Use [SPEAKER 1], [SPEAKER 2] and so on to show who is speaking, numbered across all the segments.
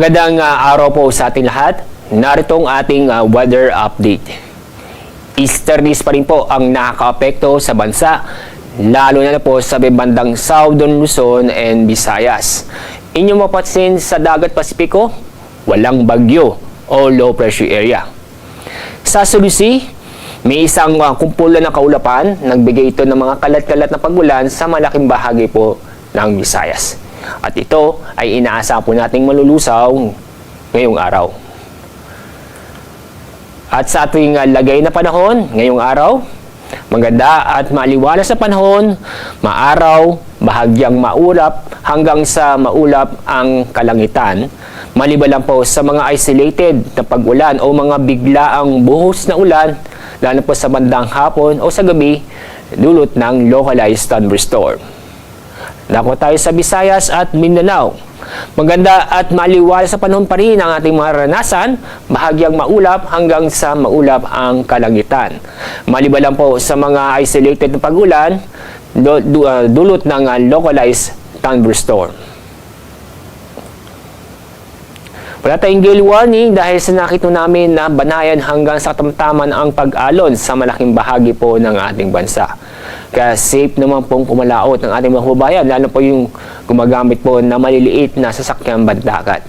[SPEAKER 1] Magandang araw po sa ating lahat. Narito ang ating weather update. Easterlies pa rin po ang nakakaapekto sa bansa, lalo na po sa bandang Southern Luzon and Visayas. Inyong mapapansin sa dagat Pasipiko, walang bagyo o low pressure area. Sa Sulusi, may isang kumpulan ng kaulapan, nagbigay ito ng mga kalat-kalat na pagulan sa malaking bahagi po ng Visayas. At ito ay inaasahan po nating malulusaw ngayong araw. At sa ating lagay na panahon ngayong araw, maganda at maliwalas sa panahon, maaraw, bahagyang maulap hanggang sa maulap ang kalangitan. Maliban lang po sa mga isolated na pag-ulan o mga biglaang buhos na ulan, lalo po sa bandang hapon o sa gabi, dulot ng localized thunderstorm. Dako tayo sa Visayas at Mindanao. Maganda at maliwalas sa panahon pa rin ang ating mga ranasan, bahagyang maulap hanggang sa maulap ang kalangitan. Maliban lang po sa mga isolated na pag-ulan, dulot ng localized thunderstorm. Wala tayong gale warning dahil sa nakita namin na banayan hanggang sa tamtaman ang pag-alon sa malaking bahagi po ng ating bansa. Kaya safe naman pong pumalaot ng ating mga kababayan, lalo po yung gumagamit po na maliliit na sasakyan bandagat.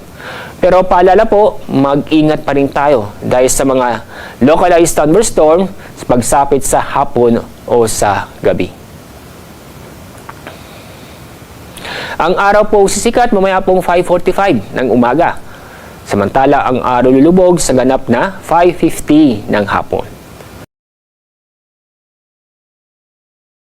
[SPEAKER 1] Pero paalala po, mag-ingat pa rin tayo dahil sa mga localized thunderstorm sa pagsapit sa hapon o sa gabi. Ang araw po sisikat mamaya pong 5:45 ng umaga. Samantala ang araw lulubog sa ganap na 5:50 ng hapon.